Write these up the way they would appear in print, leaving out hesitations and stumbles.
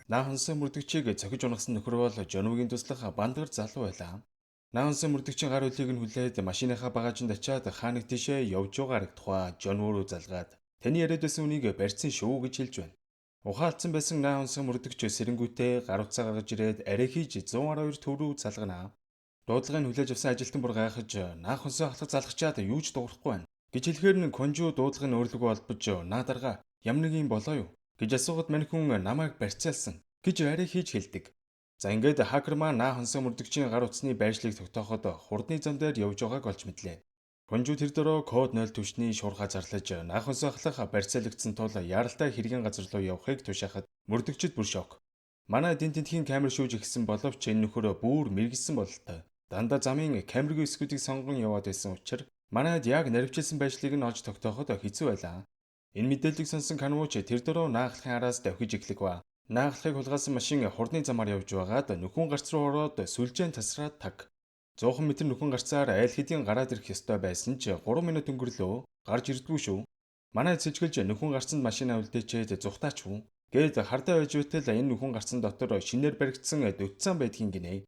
Наахансан мөрдөгчийг цохиж унагсан нөхөр бол Жонвгийн туслах бандгар залуу байлаа. Наахансан мөрдөгчийн гар хөлийг нь хүлээд машиныхаа багажинд очиад хааныг тийшээ явж байгааг тухай Жонв руу залгаад таны яриад байсан үнийг барьсан шүү гэж хэлж байна. Ухаалцсан байсан Наахансан мөрдөгч сэрэнгүүтээ гар утсаа гаргаж ирээд арай хийж 112 төв рүү залгана. Дуудлагыг хүлээж авсан ажилтан бүр гайхаж Наахансан ахлах залгачаад юу ч дуурахгүй байна гэж хэлэхээр нь Конжу дуудлагын өөрлөгөө олбож наадарга ямар нэг юм болоо юу гэж асуухад мань хүн намайг барьцаалсан гэж арай хийж хэлдэг. За ингээд хакер маань Наахансан мөрдөгчийн гар утасны байршлыг тогтооход хурдны зам дээр явж байгааг олж мэдлээ. Конжу тэр дөрөө код 0 түвшний шуурхаа зарлаж Наахансан ахлах барьцаалагдсан тул яралтай хэргийн газар руу явахыг тушаахад мөрдөгчд бүр шок. Манай эдийн тентхийн камер шүүж ихсэн боловч энэ нөхөр бүр мэрэгсэн бололтой. Дандаа замын камергүй эсгүүдийг сонгон яваад байсан учраас манайд яг наривчилсан байшлыг нь олж тогтооход хэцүү байлаа. Энэ мэдээллийг сонсон Канвууч тэр дөрөө нааглахын араас давхиж эхлэх ба нааглахыг хулгайлсан машин хурдны замаар явж байгаад нүхэн гарц руу ороод сүлжээн тасраад таг. 100 м нүхэн гарцаар айл хэдийн гараад ирэх ёстой байсан ч 3 минут өнгөрлөө гарч ирдгүү шүү. Манай цэжгэлж нүхэн гарцанд машинаа үлдээчээд зүхтаач шүү. Гээд хардаа байж байтал энэ нүхэн гарцсан дотор шинээр баригдсан дөтцөн байдгийн гинэ.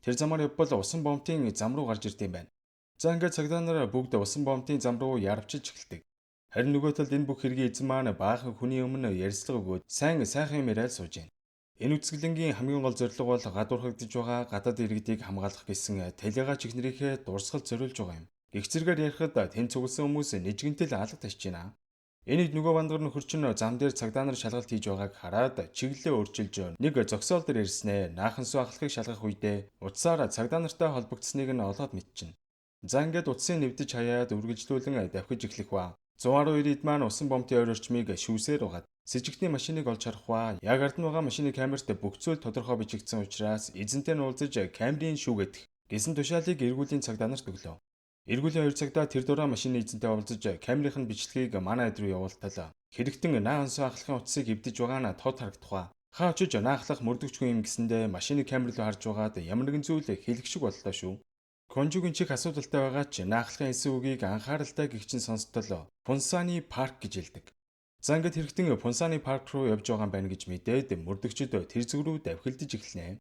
Тэр замаар явбал усан бомтын зам руу гарч ирд юм байна. За ингээд цагдаа нар бүгд усан бомтын зам руу яарвчилж эхэлдэг. Харин нөгөө талд энэ бүх хэргийн эзэн маань баахан хүний өмнө ярьцлага өгөөд сайхан юм яриад сууж байна. Энэ үзэсгэлэнгийн хамгийн гол зорилго бол гадуурхагдж байгаа гадаад иргэдийг хамгаалах гэсэн талигаа чихнэрийнхээ дурсгал зориулж байгаа юм. Их зэрэгээр ярихад тэн цугласан хүмүүс нэжгэнтэл алга ташиж байна. Энийг нөгөө бандгар нөхөр чинь зам дээр цагдаа нар шалгалт хийж байгааг хараад чиглэлээ өөрчилж нэг зогсоол дээр ирснээр Наахансуу ахлахыг шалгах үедээ утсаар цагдаа нартай холбогдсныг нь олоод мэдчихнэ. За ингээд утсын нэвдэж хаяад үргэлжлүүлэн давхиж эхлэх ба 112-д маань усан бомтын ойр орчмыг шүүсээр угаад с ิจ гтний машиныг олж харах ба яг ард нь байгаа машины камерт бүх зүйл тодорхой бичигдсэн учраас эзэнтэй нь уулзаж камерын шүүгэтэх гэсэн тушаалыг эргүүлийн цагдаа нарт өглөө. Эргүүлийн 2 цагтаа тэр дураа машины эзэнтэй уулзаж камерын бичлэгийг манайд руу явуултал хэрэгтэн Наахансуу ахлахын утсыг эвдэж байгаа нь тод харагдах ба хаа очиж наахлах мөрдөгчгүй юм гэсэндээ машины камер руу харж байгаад ямар нэгэн зүйл хэлэх шиг боллоо шүү. Конжугийн чих асуудалтай байгаа ч наахлахын эсвэг үгийг анхааралтай гихчин сонсдол Пунсаны парк гэж хэлдэг. За ингээд хэрэгтэн Пунсаны парк руу явж байгаа юм байна гэж мэдээд мөрдөгчд тэр зүг рүү давхилдаж эхэлнэ.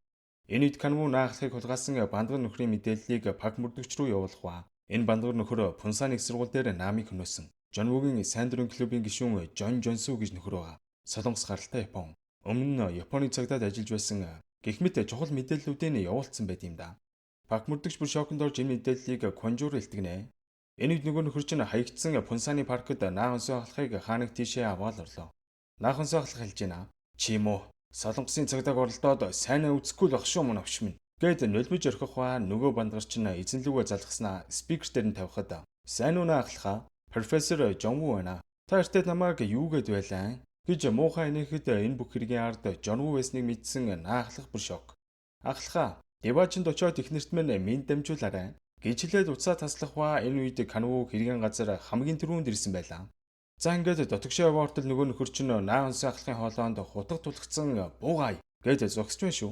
Энэ үед Канву наахлахыг хулгайлсан бандгар нөхрийн мэдээллийг парк мөрдөгч рүү явуулах ба энэ бандгар нөхөр Пунсаны их сургууль дээр наамыг хөнөөсөн. Жонвгийн сайн дурын клубын гишүүн Жон Жонсу гэж нөхөр байгаа. Солонгос гаралтай Япон. Өмнө нь Японы цагдаад ажиллаж байсан гэх мэт чухал мэдээллүүдийг явуулсан байт юм да. Парк мөрдөгч бүр шоконд орж энэ мэдээллийг Конжур илтгэнэ. Энэ үед нөгөө нөхөр чинь хаягдсан Пунсаны паркд Наахансуу ахлахыг хааныг тийшээ аваад орлоо. Наахансуу ахлах хэлж байна. Чи юм уу? Солонгосын цагдааг оролдоод сайнаа үзэхгүй л ах шүү мөн авш минь. Гээд нулимж орхих ба нөгөө бандгар чинь эзэнлүүгээ залгаснаа спикер дээр нь тавихад сайн уу наахлахаа? Профессор Жонву байна. Та эртээ намайг юу гээд байлаа? Гэж муухай инехэд энэ бүх хэргийн ард Жонву байсныг мэдсэн наахлах бүр шок. Ахлахаа Диваачнд очиод ихнэрт минь дамжуулаарай гэж хэлээд уцаа таслах ба энэ үед Канву хэргийн газар хамгийн түрүүнд ирсэн байлаа. За ингээд дотгошоо яваортол нөгөө нөхөр чинь Наахансуу ахлахын хоолоонд хутга тулгцсан буугай гэж зогсож байна шүү.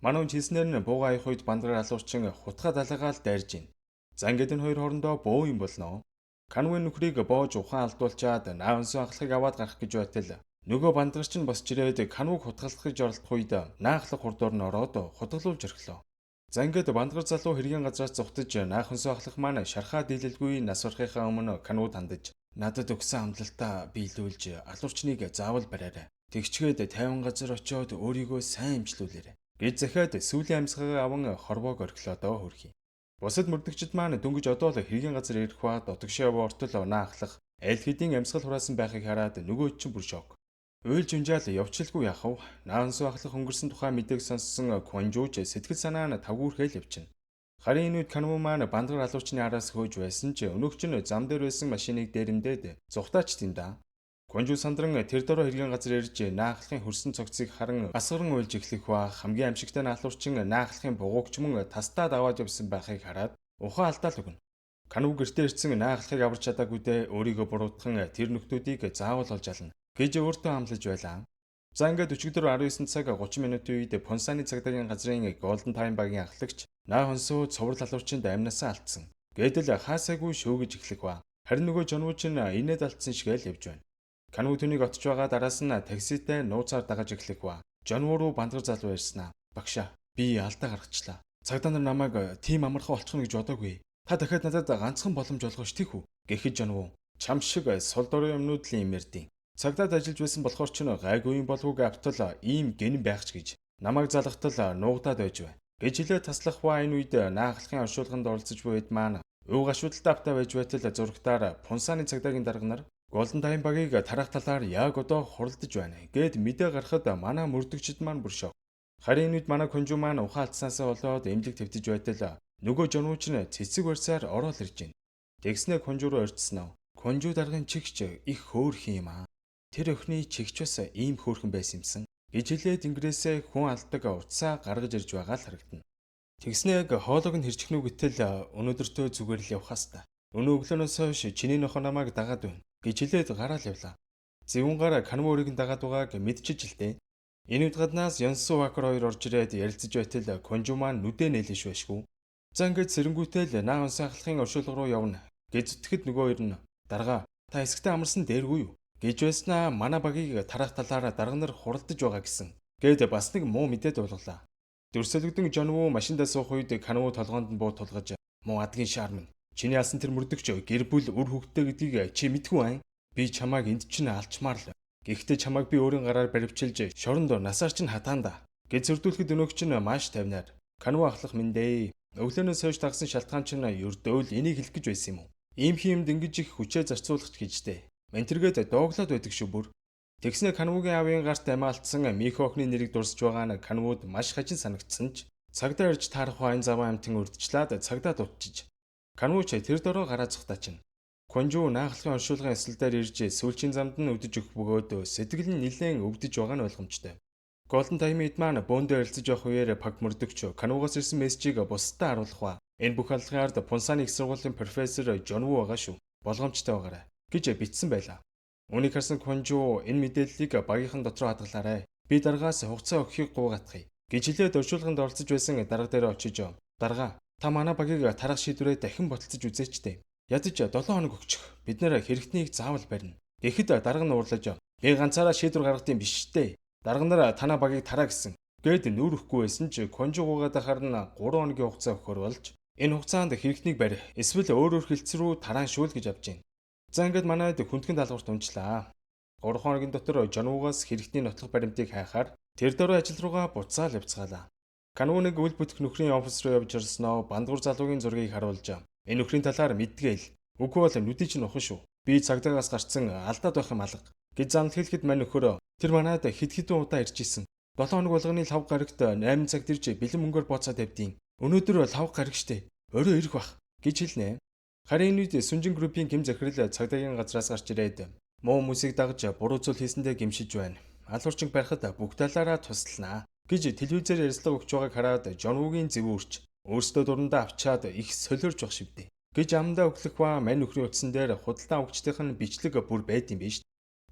Манайд хэлснээр нь буугай авах үед бандгар алуурчин хутга далаагаал дайрж байна. За ингээд энэ хоёр хоорондоо бөө юм болно. Канвуын нөхрийг боож ухаан алдуулчаад Наахансуу ахлахыг аваад гарах гэж байтал нөгөө бандгар чинь босч ирээд Канвуг хутгалахыг оролдох үед наахлах хурдуур нь ороод хутгалуулж орхилоо. За ингээд бандгар залуу хэргийн газраас зүхтэж Наахансуу ахлах маань шархаа дийлэлгүй нас орохынхаа өмнө Канвуд хандаж надад өгсөн амлалтаа биелүүлж алуурчныг заавал бариарай. Тэгчгээд 50 газар очиод өөрийгөө сайн эмчлүүлээрэй гэж захиад сүүлийн амьсгалыг аван хорвоог орхилоодоо хөрхий. Бусад мөрдөгчд маань дөнгөж одоо л хэргийн газар ирэх ба дотгошоо ортол наахлах аль хэдийн амьсгал хураасан байхыг хараад нөгөө чинь бүр шок. Уйлж унжаал явчлалгүй яах вэ? Наахансуу ахлах өнгөрсөн тухай мэдээг сонссон Конжууч сэтгэл санаа нь тавгуурхэл явчихна. Харин энэ үед Канву маань бандгар алуурчны араас хөөж байсан ч өнөөгч нь зам дээр байсан машиныг дээрэмдээд зүхтаач тийм да. Конжуу сандран тэр дороо хэргийн газар ирж наахлахын хөрсөн цогцыг харан асгаран уйлж эхлэх ба хамгийн амшигтай наалуурчин наахлахын бугуугч мөн тастаад аваад явсан байхыг хараад ухаан алдаал өгнө. Канву гэртээ ирсэн наахлахыг аварч чадаагүйдээ өөрийгөө буруутган тэр нөхдүүдийг заавал олж ална гэж өөртөө амлаж байлаа. За ингээд өчигдөр 19 цаг 30 минутын үед Пунсаны цагдаагийн газрын Golden Time багийн ахлагч Наахансуу цуврал алуурчинд амнасаа алдсан. Гэдэл хаасаагүй шөөгөж эхлэх ба харин нөгөө Жонвууч нь инээд алдсан шиг л явж байна. Канву түүнийг отж байгаа дараас нь такситай нууцаар дагаж эхлэх ба Жонвуу руу бандгар залуу ярьснаа. Багшаа, би алдаа гаргачлаа. Цагдаа нар намайг тийм амархан олчихно гэж бодоогүй. Та дахиад надад ганцхан боломж олгооч тийх үү? Гэхэд Жонвуу чам шиг сул дорой юмнууд л юм ярьдیں۔ Цагдаад ажиллаж байсан болохоор ч гайгүй юм болов уу гэвтэл ийм гэн байх ч гэж намайг залгахтал нуугдаад байж байна. Гэж хэлээ таслах ба энэ үед наахлахын оршуулганд оролцож буй хэд маань өв гашуудалтай автаа байж байтал зурагтаар Пунсаны цагдаагийн дарга нар Голден Тайм багийг тарах талаар яг одоо хуралдаж байна гэд мэдээ гарахад манай мөрдөгчд маань бүр шок. Харин энэ үед манай Конжу маань ухаан алдсаасаа болоод эмнэлэг твтэж байтал нөгөө Жонвууч нь цэцэг барьсаар ороод ирж байна. Тэгснэ Конжу руу орцсноо. Конжу даргын чигч их хөөрхөн юм аа. Тэр өхний чигч бас ийм хөөрхөн байсан юмсан. Гэж хэлээд ингээрээсээ хүн алдаг утсаа гаргаж ирж байгаа л харагдана. Тэгснэ яг хоолойг нь хэрчгнүү гэтэл өнөөдөртөө зүгээр л явхаас та. Өнөө өглөөнөөс хойш чиний нохо намайг дагаад байна гэж хэлээд гараал явлаа. Зэвүүнгаар Канвуурыг дагаад байгааг мэдчихэж л дээ. Энэ үед гаднаас Янсу Вакер хоёр орж ирээд ярилцаж байтал Конжу маань нүдэ нээлж байшгүй. За ингэж сэрэнгүүтэл наа унсаахлахын оршуулга руу явна гэж зүтгэхэд нөгөө хоёр нь дарга та хэсэгтээ амарсан дээргүй юу гэж байснаа манай багийг тарах талаар дарга нар хуралдаж байгаа гэсэн. Гэд бас нэг муу мэдээд болголаа. Дөрсөлгдөн Жонвуу машиндаа суух үед Канвуу толгоонд нь буу тулгаж муу адгийн шаарман чиний алсан тэр мөрдөгч гэр бүл үр хөвгтэй гэдгийг чи мэдгүй айн. Би чамайг энд чинь алчмаар л. Гэхдээ чамайг би өөрийн гараар баривчилж шоронд насаар чинь хатаанда гэж зөрдүүлэхэд өнөөгч нь маш тавнаар Канвуу ахлах мэндэ. Өглөөнөөс хойш тагсан шалтгаан чинь ердөө л энийг хэлэх гэж байсан юм уу? Ийм хиймд ингэж их хүчээ зарцуулах гэжтэй. Ментэргээд дооглоод байдаг шүү бүр. Тэгснэ Канвуугийн аавын гарт амиалтсан Михо охины нэрийг дурсаж байгаа нь Канвууд маш хажин санагдсан ч цагдаа ирж таарах хайн заваа амтэн урдчлаад цагдаа дутчих. Канвууч тэр дороо гараа зухтаа чинь. Конжу наахлахын оршуулгын эсэл дээр ирж сүүлчийн замд нь өдөж өгөх бөгөөд сэтгэл нь нилээн өвдөж байгаа нь ойлгомжтой. Голден Таймд маань бөөндөө ярилцаж явах үеэр паг мөрдөгч Канвуугаас ирсэн мессежийг бусдад харуулах ба энэ бүх алхмын ард Пунсаны их сургуулийн профессор Жонвуу байгаа шүү. Болгоомжтой байгаарай гэж бичсэн байлаа. Үүнийг харсан Конжу энэ мэдээллийг багийнхан дотроо хадгалаарай. Би даргаас хугацаа өгөхийг гуйгаатгая гэж хэлээд оршуулганд оролцож байсан дарга дээр очиж дарга та манай багийг тарах шийдвэрээ дахин болцож үзээчтэй. Ядаж 7 хоног өгчих. Бид нэр хэрэгтнийг заавал барина. Тэгэхэд дарга нь уурлаж би ганцаараа шийдвэр гаргадсан биш дээ. Дарга нар танаа багийг тараа гэсэн. Гэд нүүрэхгүй байсан ч Конжу гуйгаад харна 3 хоногийн хугацаа өгөхөр болж энэ хугацаанд хэрэгтнийг барь. Эсвэл өөр хилцс рүү тараашуул гэж авч байна. За ингээд манайд хүндхэн даалгаварт унчлаа. 3 хоногийн дотор Жонвуугаас хэрэгтний нотлох баримтыг хайхаар тэр дөрөв ажил руугаа буцаал явцгаалаа. Канвууныг үл бүтэх нөхрийн офис руу явж ирсноо бандгуур залуугийн зургийг харуулж энэ нөхрийн талаар мэдгээл. Үгүй бол нүдий чинь ухан шүү. Би цагдаагаас гарцсан алдаад байх юм алга. Гэж замд хэлэхэд мань нөхөр тэр манайд хэд хэдэн удаа ирж исэн. 7 хоног болгоны лав гарагт 8 цагт ирж бэлэн мөнгөөр бооцоод тавьдیں۔ Өнөөдөр лав гараг штэ. Орой ирэх бах гэж хэлнэ. Харин энэ үед Сүнжин группийн Ким захирал цагдаагийн газраас гарч ирээд муу хүмүүсийг дагж буруу зүйл хийсэндээ гимшиж байна. Алуурчин барихад бүх талаараа туслана гэж телевизээр ярилцлага өгч байгааг хараад Жонвуугийн зэвүүрч өөрсдөө дурандаа авчаад их солиорж байх шивдэ. Гэж амдаа өглөх ба мань нөхрийн утсан дээр худалдан авагчдынх нь бичлэг бүр байд юм биш.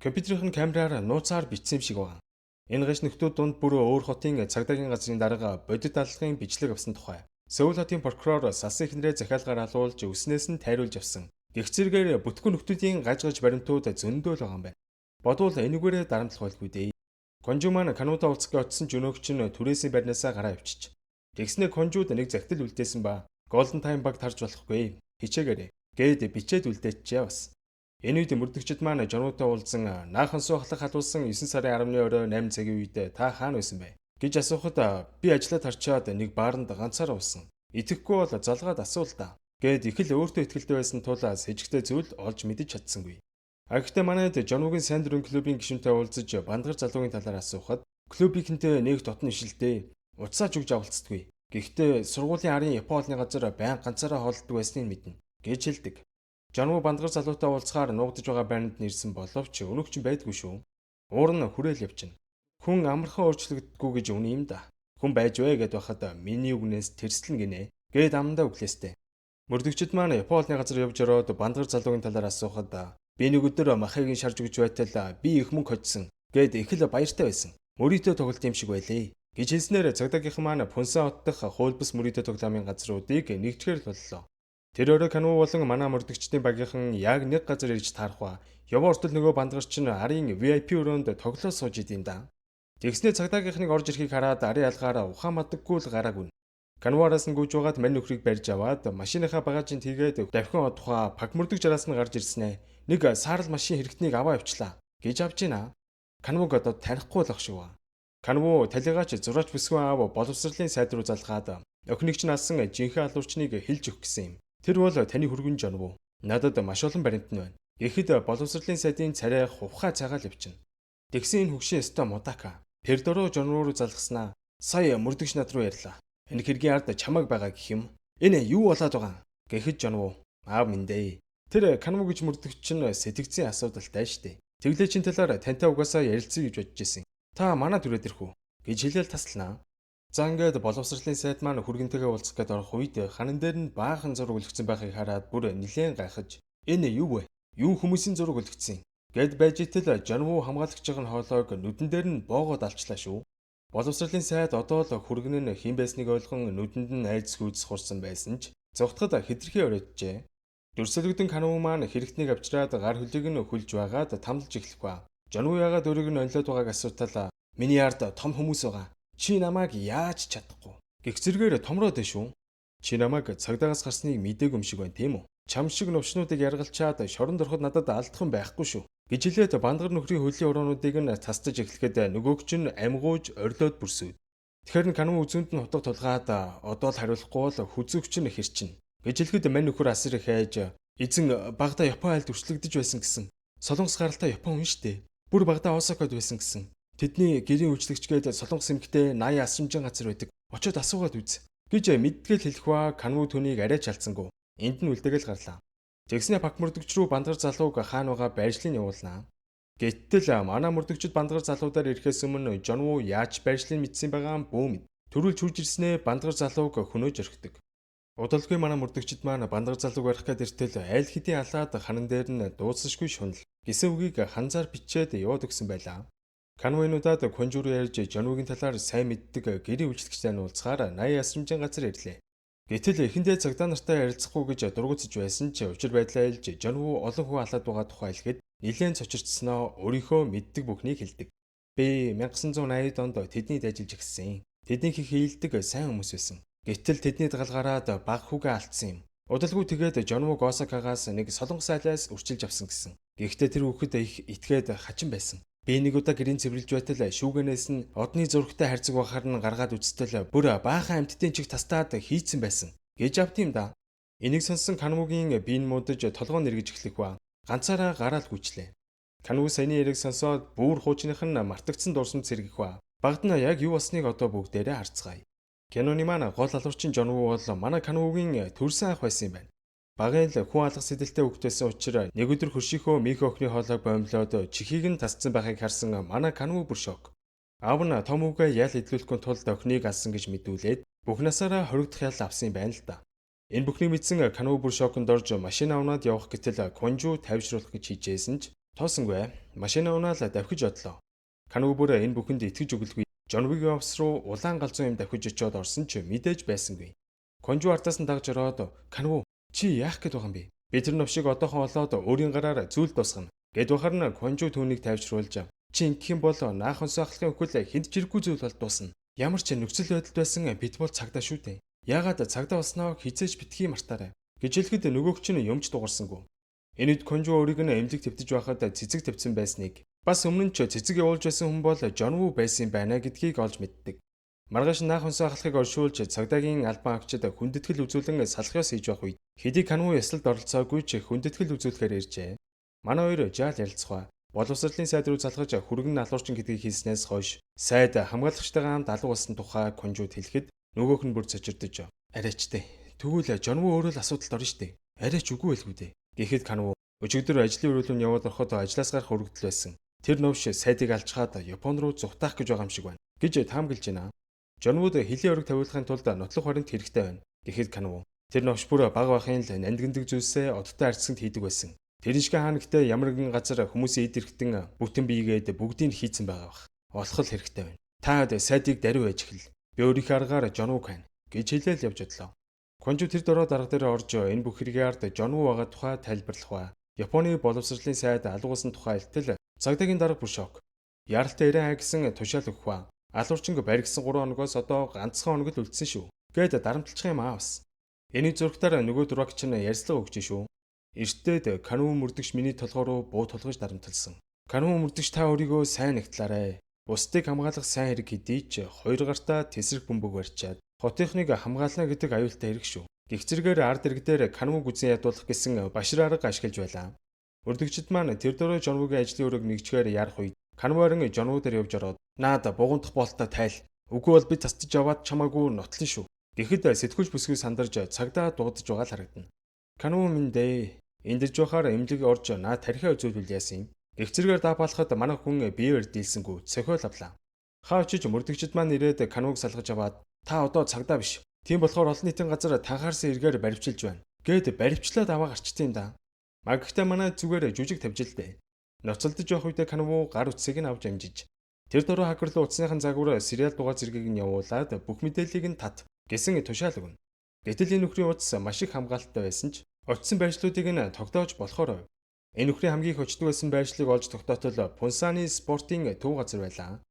Компьютерийн камераар нууцаар бичсэн юм шиг байна. Энэ гаш нөхдүүд дунд бүр өөр хотын цагдаагийн газрын дарга бодит аллахын бичлэг авсан тухай. Сөүл хотын прокурор салсан ихнэрээ захиалгаар алуулж өснөөс нь тайруулж авсан. Гэх зэрэгээр бүтгэн нөхдүүдийн гаж баримтууд зөндөөл байгаа юм байна. Бодвол энэгээрээ дарамтлах байлгүй дээ. Конжу маань Кануудаа уулзах очсон ч өнөөгч нь түрээсийн барьнаасаа гараа авчиж. Тэгснэ Конжууд нэг захидал үлдээсэн ба Голден Тайм баг тарж болохгүй. Хичээгээрэй. Гээд бичээд үлдээчихээ бас. Энэ үед мөрдөгчд маань Жонвуутай уулзсан наахан суу халах халуулсан 9 сарын 10-ны орой 8 цагийн үед та хаана байсан бэ гэж асуухад би ажиллаа тарчаад нэг бааранд ганцаараа уусан. Итгэхгүй бол залгаад асуул та. Гээд их л өөртөө итгэлтэй байсан тул сэжигтэй зүйл олж мэдэж чадсангүй. Агтаа манайд Жонвуугийн сайн дурын клубын гишүүнтэй уулзаж бандгар залуугийн талаар асуухад клубийнхэнтэй нэг дотн ишилтэй уцааж өгж авалцдаггүй. Гэхдээ сургуулийн арын Японы газар байн ганцаараа хоолддог байсныг мэднэ гэж хэлдэг. Жонвуу бандгар залуутай уулзахаар нуугдж байгаа байранд нэрсэн боловч өнөөгч байдгүй шүү. Уур нь хүрээл явчихна. Хүн амархан өөрчлөгддөггүй гэж үнэ юм да. Хүн байж вэ гэд байхад миний үгнээс тэрслэн гинэ гээд амдаа өглөөстэй. Мөрдөгчд маань Японы газар явж ороод бандгар залуугийн талаар асуухад би нэг өдөр махыг шарж өгч байтал би их мөнгө хоцсон гээд их л баяртай байсан. Мөрийтэй тоглолт юм шиг байлээ гэж хэлснээр цагдаагийнхан маань Пунсан хот дахь хуульбас мөрийтэй тоглоомын газруудыг нэгтгэр боллоо. Тэр орой Канвуу болон манай мөрдөгчдийн багийнхан яг нэг газар ирж таарах ба яваа ортол нөгөө бандгарч нь арын VIP өрөөнд тоглоо сууж идэм да. Тэгснээ цагдаагийнхныг орж ирэхийг хараад ари алгаараа ухаан мадаггүй л гарааг үн. Канвараас нь гүйж байгаад мань нөхрийг барьж аваад машиныхаа багажинд хийгээд давхин одохоо пак мөрдөг жараас нь гарч ирснэ. Нэг саарл машин хэрэгтнийг аваа явчлаа гэж авч гинэ. Канвуг одоо танихгүй л ах шүү. Канву талигаач зураач бүсгүй аав боловсролын сайд руу залгаад охиныг чинь алсан жинхэнэ алуурчныг хэлж өгөх гэсэн юм. Тэр бол таны хүргэн Жонву. Надад маш олон баримт нь байна. Гэхэд боловсролын сайдын царай хувхаа цагаал явчихна. Тэгсэн энэ хөгшин өстө мудака. Пердороо Жонву руу залгаснаа. Сая мөрдөгч над руу ярьлаа. Энэ хэргийн ард чамаг байгаа гэх юм. Энэ юу болоод байгаа? Гэхэд Жонву аав минь дээ. Тэр Канву гэж мөрдөгч нь сэтгцийн асуудалтай штэ. Тэглээчийн талаар тантай угаасаа ярилцъя гэж бодож ирсэн. Та манай түрээд ирэх үү гэж хэлээл таслана. За ингээд боловсролын сайд маань хүргэнтэйгээ уулзах гээд орох үед ханан дээр нь баахан зураг өлгцөн байхыг хараад бүр нилээн гайхаж энэ юу вэ? Юу хүмүүсийн зураг өлгцсөн? Гэд байж итэл Жонву хамгаалагч байгаа хоолойг нүдэн дээр нь боогоод алчлаа шүү. Боловсролын сайд одоо л хүргэн нь хэн байсныг ойлгон нүдэнд нь айц гүйц хурсан байсан ч зогтоход хэтэрхий оройджээ. Дүрсэлгдэн Канву маань хэрэгтнийг авчираад гар хөлийг нь хөлж байгаад тамлж эхлэх ба. Жонву яагаад өөрийг нь онлоод байгааг асуутал миний ард том хүмүүс байгаа. Чи намайг яаж чадахгүй? Гэх зэргээр томроод байна шүү. Чи намайг цагдаагаас гарсныг мэдээгүй юм шиг байна тийм үү? Чам шиг новчнуудыг яргалчаад шоронд ороход надад алдах юм байхгүй шүү. Гэж хэлээд бандгар нөхрийн хөлийн ураануудыг нь тасдаж эхлэхэд нөгөөг чинь амгууж орилоод бүрсэв. Тэгэхээр Канву үзүүнд нь хутга тулгаад одоо л хариулахгүй бол хүзүүгч нь хэрчин. Гэж хэлэхэд мань нөхөр асар их хайж эзэн багада Япон айлд үрчлэгдэж байсан гэсэн. Солонгос гаралтай Япон хүн штэ. Бүр багада Осакод байсан гэсэн. Тэдний гэрийн үйлчлэгчгээд Солонгос эмэгтэй 80 асрамжин газар байдаг. Очоод асуугаад үз. Гэж мэдтгэл хэлэх ба Канву түүнийг арайч алдсангүй. Энд нь үлдээгэл гарлаа. Тэгснэ пак мөрдөгч рүү бандгар залууг хаана байгаа байршлыг явуулнаа. Гэтэл манай мөрдөгчд бандгар залуудаар ирэхээс өмнө Жонву яаж байршлыг мэдсэн байгаа юм бүү мэд. Төрүүлж хурж ирснээр бандгар залууг хөнөөж орхидог. Удалгүй манай мөрдөгчд маань бандгар залууг барих гээд иртэл айл хэдийн алаад ханан дээр нь дууцсашгүй шунал гэсэн үгийг ханзаар бичээд яваад өгсөн байлаа. Канвуинуудад Конжур ярьж Жонвугийн талаар сайн мэддэг гэрийн үйлчлэгчтэй нь уулзахаар 80 асрамжин газар ирлээ. Гэтэл эхэндээ цагдаа нартай ярилцахгүй гэж дургуутсаж байсан ч учир байдлаа илж Жонву олон хүн алаад байгаа тухай хэлэхэд нэлээд цочирцсноо өөрийнхөө мэддэг бүхнийг хэлдэг. Би 1980-д онд тэднийд ажиллаж эхэлсэн. Тэдний их хийлдэг сайн хүмүүс байсан. Гэтэл тэдний дагалгараад баг хүүгээ алдсан юм. Удалгүй тэгээд Жонвуг Осакагаас нэг солонгос айлаас үрчилж авсан гэсэн. Гэхдээ тэр хүүхэд их итгээд хачин байсан. Би нэг удаа гэрийн цэвэрлж байтал шүүгэнээс нь одны зурагтай харьцаг бахаар нь гаргаад үзтэл бүр баахан амьтдын чиг тастаад хийцэн байсан гэж авт юм да. Энийг сонссон Канвугийн биеийн муудаж толгоо нэргэж эхлэх ба ганцаараа гараал гүйчлээ. Канву саяны яриг сонсоод бүр хуучных нь мартагдсан дурсамж сэргэх ба багт нь яг юу болсныг одоо бүгдээрээ харцгаая. Киноны маань гол алуурчин Жонву бол манай Канвугийн төрсөн ах байсан юм байна. Багын л хүн алгах сэдэлтэй хөвгтөөсөн учраас нэг өдөр хөршийнхөө мих охины хоолойг бомлоод чихийг нь тасцсан байхыг харсан манай Канву бүр шок. Аав нь том үгээ ял идлүүлэхгүй тулд охиныг алсан гэж мэдүүлээд бүх насаараа хоригдох ял авсан юм байна л да. Энэ бүхнийг мэдсэн Канву бүр шоконд орж машин авнаад явах гэтэл Конжу тавьшруулах гэж хийжсэн ч тоосонгүй машин авнаал давхиж одлоо. Канву бүр энэ бүхэнд итгэж өглөгүй Жонвугийн офс руу улаан галзуу юм давхиж очиод орсон ч мэдээж байсангүй. Конжу артаас нь дагж ороод Канву чи яах гээд байгаа юм бэ? Би тэр новшиг одоохон олоод өөрийн гараар зүйл тусгана. Гэд бахар нь Конжу түүнийг тайвшруулж чи ингэх юм бол наахонсоо ахлахын өхөл хэд жирэггүй зүйл бол дуусна. Ямар ч нөхцөл байдалд байсан бид бол цагдаа шүү дээ. Яагаад цагдаа болсноо хизээж битгий мартаарай. Гэж хэлэхэд нөгөөгч нь юмч дуурсангүй. Энэ үед Конжу өөрийг нь эмнэлэг твтэж байхад цэцэг твцсэн байсныг бас өмнө нь ч цэцэг явуулж байсан хүн бол Жонву байсан байна гэдгийг олж мэддэг. Маргааш наахонсоо ахлахыг оршуулж цагдаагийн албан агчид хүндэтгэл үзүүлэн салхиос хийж байх үед хэдий Канву ясалд оролцоогүй ч хүндэтгэл үзүүлэхээр иржээ. Манай хоёр жаал ярилцгаа. Боловсролын сайд руу залгаж хүргэн алуурчин гэдгийг хэлснээс хойш сайд хамгаалагчтайгаа хамт алга болсон тухай Конжуд хэлэхэд нөгөөх нь бүр цочирдож арайчтэй. Тэгвэл Жонву өөрөө л асуудалд орно штэ. Арайч үгүй байлгүй дээ. Гэхэд Канву өчигдөр ажлын өрөөлөнд яваад ороход ажлаас гарах өргөдөл байсан. Тэр новш сайдыг алчгаад Япон руу зүхтаах гэж байгаа юм шиг байна гэж таамаглаж байна. Жонвуд хөлийн өрг тавиулахын тулд нотлох баримт хэрэгтэй байна. Гэхэд Канву тэр новш бүр бага бахын л нандиндаг зүйлсээ одтой арцсанд хийдэг байсан. Тэрншгэ хаана гэтээ ямар нэгэн газар хүмүүсийн эд эрхтэн бүтэн биегээд бүгдийг хийцэн байгаа бах. Олох хэрэгтэй байна. Та сайдыг даруй байж эхэл. Би өөрийнхөө аргаар Жонвуг хань гэж хэлээл явж бодлоо. Конжу тэр дороо дарга дээр орж энэ бүх хэрэгийн ард Жонву байгаа тухай тайлбарлах ба Японы боловсролын сайд алгуулсан тухай хэлтэл цагдаагийн дарга бүр шок. Яралтай ирэн гэсэн тушаал өгөх ба. Алуурчин баригсан 3 хоногоос одоо ганцхан хоног л үлдсэн шүү. Гээд дарамтлчих юм аа бас. Энийг зургатаар нөгөө дурагч нь ярьслага өгч шүү. Эртдээд Кану мөрдөгч миний толгой руу буу тулгаж дарамтлсан. Кану мөрдөгч та өөрийгөө сайн нэгтлаарай. Бусдыг хамгаалах сайн хэрэг хэдий ч хоёр гартаа тесрэг бөмбөг барьчаад хотынхныг хамгаална гэдэг аюултай хэрэг шүү. Гэх зэрэгээр ард иргэдээр Кануг үзэн ядуулах гэсэн башир арга ашиглаж байлаа. Мөрдөгчд маань тэр дөрөө Жонвогийн ажлын өрөөг нэгчгээр ярах үед Кануарин Жонвоо дээр явж ороод наад бугуунтах болтой тайл. Үгүй бол би тасдаж яваад чамаагүй нотлон шүү. Гэхэд сэтгүүлч бүсгүй сандарж цагдаа дуудаж байгаа л харагдана. Кану минь дээ. Эндэрж байхаар эмнэлэг орж наа тархиа үзүүлвэл яасан юм. Гэх зэрэгээр даапаалахад манай хүн биеэр дийлсэнгүү цохиол авлаа. Хаа очиж мөрдөгчд маань ирээд Кануг салгаж аваад та одоо цагдаа биш. Тийм болохоор олон нийтийн газар танхаарсан эргээр баривчилж байна. Гээд баривчлаад аваа гарчтiin да. Магагтай манай зүгээр жүжиг тавьж л дээ. Ноцолдож явах үедээ Кану гар үтсийг нь авч амжиж. Тэр дөрөв хакерлуу утасныхан загвар сериал дугаар зэргийг нь явуулаад бүх мэдээллийг нь тат гэсэн тушаал өгнө. Гэтэл энэ нөхрийн утас маш их хамгаалалттай байсан ч очсон байршлуудыг нь тогтоож болохоор энэ нөхрийн хамгийн их очдог байсан байршлыг олж тогтоотол Пунсаны спортын төв газар байлаа.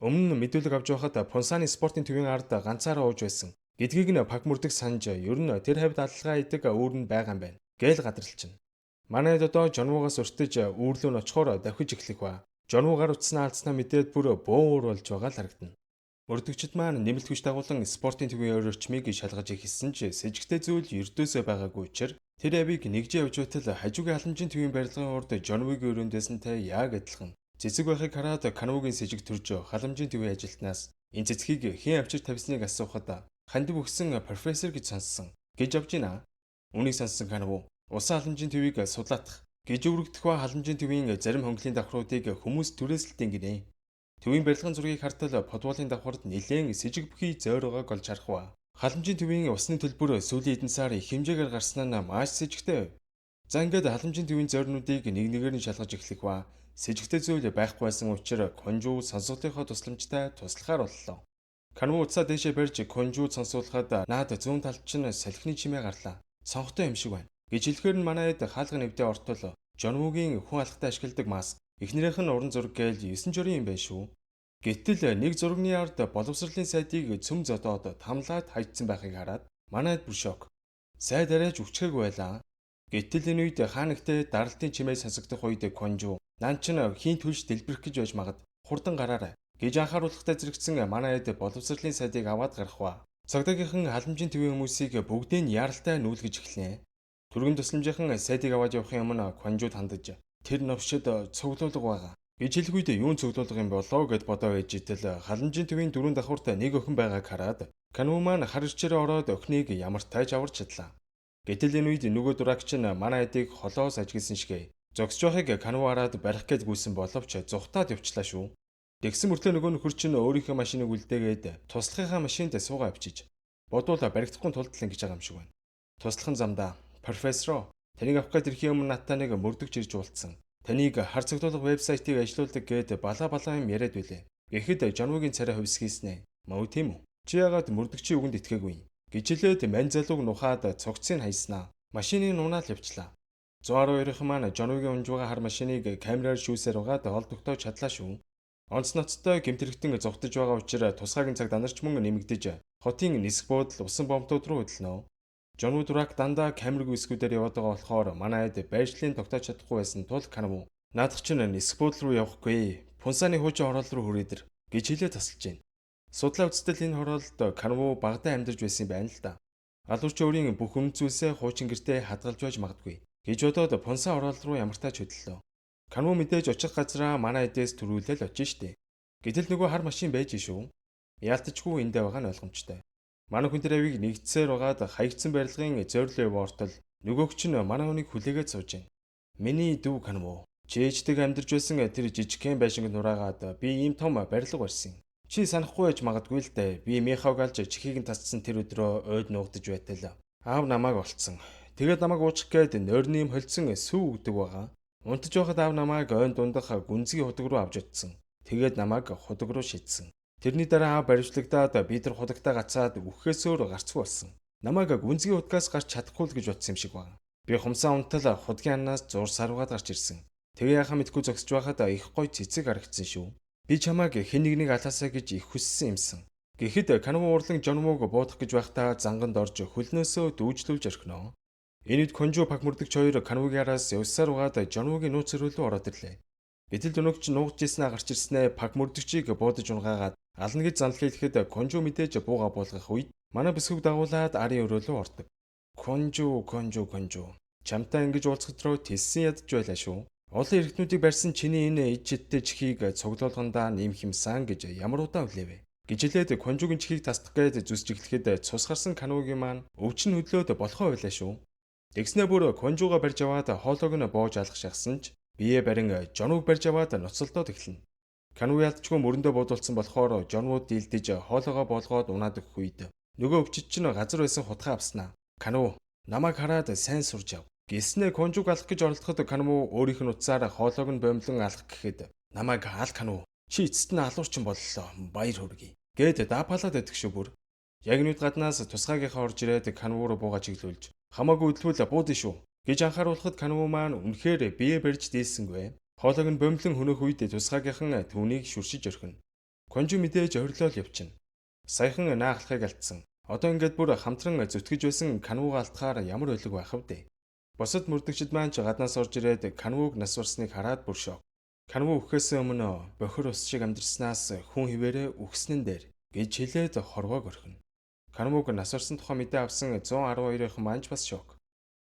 Өмнө нь мэдүүлэг авч байхад Пунсаны спортын төвийн ард ганцаараа ууж байсан. Гэдгийг нь пак мөрдөг санаж ер нь тэр хавьд аллага идэг үүр нь байгаа юм байна. Гээл гадарлчихна. Манайд одоо Жонвогоос өртөж үүрлөө нь очихоор давхиж эхлэх ба. Жонвогаар утаснаа алдснаа мэдээд бүр буур болж байгаа л харагдана. Мөрдөгчд маань нэмэлт хүч дагуулan спортын төвийн өрчмийг шалгаж ихсэн ч сэжигтэй зүйл ердөөсөө байгаагүй учраас тэр авийг нэгж явж байтал хажуугийн халамжийн төвийн барилгын урд Жонвогийн өрөөндөөсөнтэй яг адилхан цэцэг байхыг хараад Канугийн сэжиг төрж халамжийн төвийн ажилтнаас энэ цэцгийг хэн авчир тавьсныг асуухад хандив өгсөн профессор гэж сонссон гэж авч ийна. Үнийг сонссон Кану усан халамжийн төвийг судлаах гэж өргөдөх ба халамжийн төвийн зарим хөнгөлийн давхруудыг хүмүүс түрээсэлтийн гинэ. Төвийн барилгын зургийг хартал футболын давхарт нэлээд сэжиг бүхий зөөрөгөөг олж харах ба. Халамжийн төвийн усны төлбөр сүүлийн хэдэн сар их хэмжээгээр гарсан нь маш сэжигтэй. За ингээд халамжийн төвийн зөөрнүүдийг нэг нэгээр нь шалгаж эхлэх ба сэжигтэй зүйл байхгүй байсан учраас конжуу сонсголтынхоо тусламжтай туслахаар боллоо. Кану уцаа дэшээ барьж конжууд сонсуулахад наад зүүн талд чинь салхины чимээ гарлаа. Сонхтой юм шиг байна. Гэж хэлэхээр нь манайд хаалга нэвдээ ортол Жонвогийн хүн алхахад ашигладаг маск эхнэрийнх нь уран зураг гээл 9 журийн юм байна шүү. Гэтэл нэг зургийн ард боловсролын сайдыг цөм зодоод тамлаад хайцсан байхыг хараад манайд бүр шок. Сайд арайж өвчхөөгүй байлаа. Гэтэл энэ үед хаанагтай даралтын чимээ сонсогдох үед конжуу нан чинь хийн төлж дэлбэрэх гэж байж магад хурдан гараарай гэж анхааруулгатай зэрэгцсэн манайд боловсролын сайдыг аваад гарах ба. Цагдаагийнхан халамжийн төвийн хүмүүсийг бүгдийг нь яралтай нүүлгэж эхлэнэ. Түргэн тусламжийнхан сайдыг аваад явахын өмнө конжууд хандаж тэр новшид цуглуулга байгаа. Гэж хэлэх үед юун цуглуулга юм болоо гэд бодоо ээж итэл халамжийн төвийн дөрөв давхурт нэг охин байгааг хараад Кану маань хар ирчээр ороод охиныг ямартай ч аварч чадлаа. Гэтэл энэ үед нөгөө дурагч нь манай эдийг холоос ажигласан шигэ зогсож байхыг Кану хараад барих гээд гүйсэн боловч зүхтаад явчлаа шүү. Тэгсэн мөртлөө нөгөө нөхөр чинь өөрийнхөө машиныг үлдээгээд туслахынхаа машинд суугаа авчиж бодвол баригдахгүй тулд л ингэж байгаа юм шиг байна. Туслахын замдаа профессор таныг авах гээд ирэхийн өмнө надтай нэг мөрдөгч ирж уулзсан. Таныг хар цогцоллого вебсайтыг ажилуулдаг гээд балаа юм яриад байлээ. Гэхэд Жонвогийн царай хувьсгийснэ. Мөн тийм үү? Чи яагаад мөрдөгчийн үгэнд итгээгүй юм? Гэж хэлээд мань залууг нухаад цогцыг хайснаа. Машиныг нунаал явчлаа. 112-ын маань Жонвогийн унж байгаа хар машиныг камераар шүүсээр угаад олдогтоож чадлаа шүү. Онц ноцтой гэмтэрэгтэн зогтож байгаа учраас тусгаагийн цаг данарч мөн нэмэгдэж хотын нисэх буудал усан бомтууд руу хөдлөнө. Жонвоо дурак дандаа камерыг үсгүүдээр яваад байгаа болохоор манайд байршлын тогтоож чадахгүй байсан тул Кану наадах чинь нисэх буудал руу явахгүй. Пунсаны хуучин хороол руу хүрээдэр гэж хэлээ тасалж байна. Судлаа үзтэл энэ хороолд Кану багадаа амьдарч байсан юм байна л да. Алуурч өөрийн бүх үнэт зүйлсээ хуучин гэртээ хадгалж байж магадгүй гэж бодоод Пунсан хороол руу ямартай ч хөдлөлөө. Кану мэдээж очих газраа манай эдээс төрүүлэл очиж штэ. Гэтэл нөгөө хар машин байж шүү. Яалтчгүй эндээ байгаа нь ойлгомжтой. Манай хүн тэр авийг нэгдсээр угаад хаягдсан барилгын зөрлөө ортол нөгөөгч нь манай хүнийг хүлээгээд сууж байна. Миний дүү Кану чэждэг амьдарч байсан тэр жижигхэн байшинг нураагаад би ийм том барилга барьсан. Чи санахгүй байж магадгүй л дээ. Би Михаог алж чихийг нь тасцсан тэр өдрөө ойд нуугдаж байтал аав намайг олцсон. Тэгээд намайг уучих гээд нойрны юм холцсон сүү өгдөг байгаа. Унтаж байхад аав намайг ойн дундах гүнзгий худаг руу авч утсан. Тэгээд намайг худаг руу шидсэн. Тэрний дараа аав баривчлагдаад бид нар худагтаа гацаад үххээс өөр гарцгүй болсон. Намайг гүнзгий худгаас гарч чадахгүй л гэж бодсон юм шиг байна. Би хумсаа унтал худгийн аннаас зур сарваад гарч ирсэн. Тэгээ яхаа мэдгүй зогсож байхад их гой цэцэг харагдсан шүү. Би чамайг хэн нэгнийг алаасаа гэж их хүссэн юмсан. Гэхэд Канву урлан Жонвог буудах гэж байхдаа занганд орж хөлнөөсөө дүүжлүүлж орхино. Энэ үед Конжу пак мөрдөгч хоёр Канвугийн араас явсаар угаад Жонвогийн нууц рүү ороод ирлээ. Битэл өнөөгч нуугдж ирснээр гарч ирснээр пак мөрдөгчийг буудаж унгаагаад ална гэж занл хийлэхэд Конжу мэдээж бууга буулгах үед манай бүсгүйг дагуулад арын өрөөлөө ордог. Конжу. Чамтай ингэж уулзах руу телсэн ядж байлаа шүү. Олон эргэтнүүдийг барьсан чиний энэ ид чидтэй чихийг цуглуулгандаа нэмэх юмсан гэж ямар удаан хүлээвэ. Гिचлээд Конжугийн чихийг тасдах гээд зүсж эхлэхэд цус гарсан Канвугийн маань өвчин хөдлөөд болохоо байлаа шүү. Тэгснээ бүр Конжуга барьж аваад хоолойг нь боож алах шахсан ч бие барин Жонвог барьж аваад ноцолдоод эхэлнэ. Канву ялдчгүй мөрөндөө буудулсан болохоор Жонвууд дийлдэж хоолойгоо болгоод унаад өгөх үед нөгөө өвчт чинь газар байсан хутгаа авснаа. Канву намайг хараад сайн сурж ав. Гиснээ Конжуг алах гэж оролдоход Канву өөрийнх нь утсаар хоолойг нь бомлон алах гэхэд намайг ал Канву чи эцэст нь алуурчин боллоо. Баяр хүргэе. Гээд даапалаад идэх шүү бүр. Яг нүд гаднаас тусгаагийнхаа орж ирээд Канву руу бууга чиглүүлж хамаагүй хөдөлгүүл буудсан шүү гэж анхааруулахад Канву маань үнэхээр бие барьж дийлсэнгүй. Хоолойг нь бомлон хөнөөх үед тусгаагийнхан түүнийг шүршиж орхино. Конжу мэдээж орилол явчихна. Саяхан наахлахыг алдсан. Одоо ингээд бүр хамтран зүтгэж байсан Канвуг алдахаар ямар өлөг байх вэ? Босод мөрдөгчд маань ч гаднаас орж ирээд Канвуг нас барсныг хараад бүр шок. Канву өгөхөөс өмнө бохир ус шиг амьдрснаас хүн хിവэрэ үхснэн дээр гэж хэлээд хорвоог орхино. Канвуг нас барсан тухай мэдээ авсан 112-ийнх маань ч бас шок.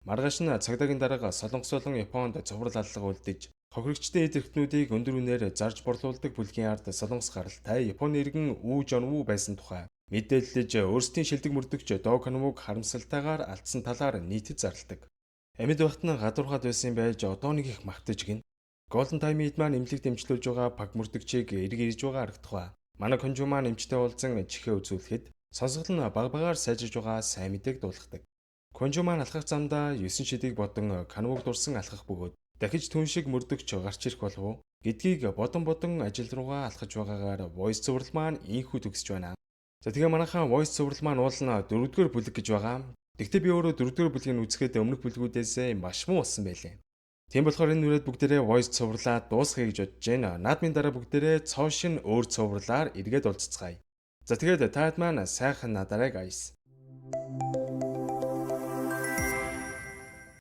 Маргааш нь цагдаагийн дарга Солонгос болон Японд цоврал аллага үлдэж хохирогчтой эд эрхтнүүдийг өндөр үнээр зарж борлуулдаг бүлгийн ард Солонгос гаралтай Японы иргэн Үү Жонву байсан тухай мэдээлэлж өөрсдийн шилдэг мөрдөгч До Канвуг харамсалтайгаар алдсан талаар нийтэд зарладаг. Амьд багт нь гадуурхаад байсан байж одоо нэг их магтаж гин. Golden Time-ид маань эмнэлэг дэмжлүүлж байгаа пак мөрдөгчийг эрг ирж байгаа харагдах ба. Манай Конжу маань эмчтэй уулзан чихээ үзүүлэхэд сонсгол нь баг багаар сайжирж байгаа сайн мэдээг дуулгадаг. Конжу маань алхах замдаа 9 шидийг бодон Канвуг дурсан алхах бөгөөд дахиж түн шиг мөрдөгч гарч ирэх болов уу гэдгийг бодон ажил руугаа алхаж байгаагаар voice цуврал маань ийхүү төгсөж байна. За тэгээ манайхаа voice цуврал маань уулна 4-р бүлэг гэж байгаа. Тэгвэл би өөрөө 4-р бүлгийг үзэхэд өмнөх бүлгүүдээс маш муу болсон байлээ. Тийм болохоор энэ нүрээд бүгдээрээ voice цувралаа дуусгая гэж бодож байна. Наадмын дараа бүгдээрээ цоошин өөр цувралаар эргээд уулзцгаая. За тэгээд таад маань сайхан надараа guys.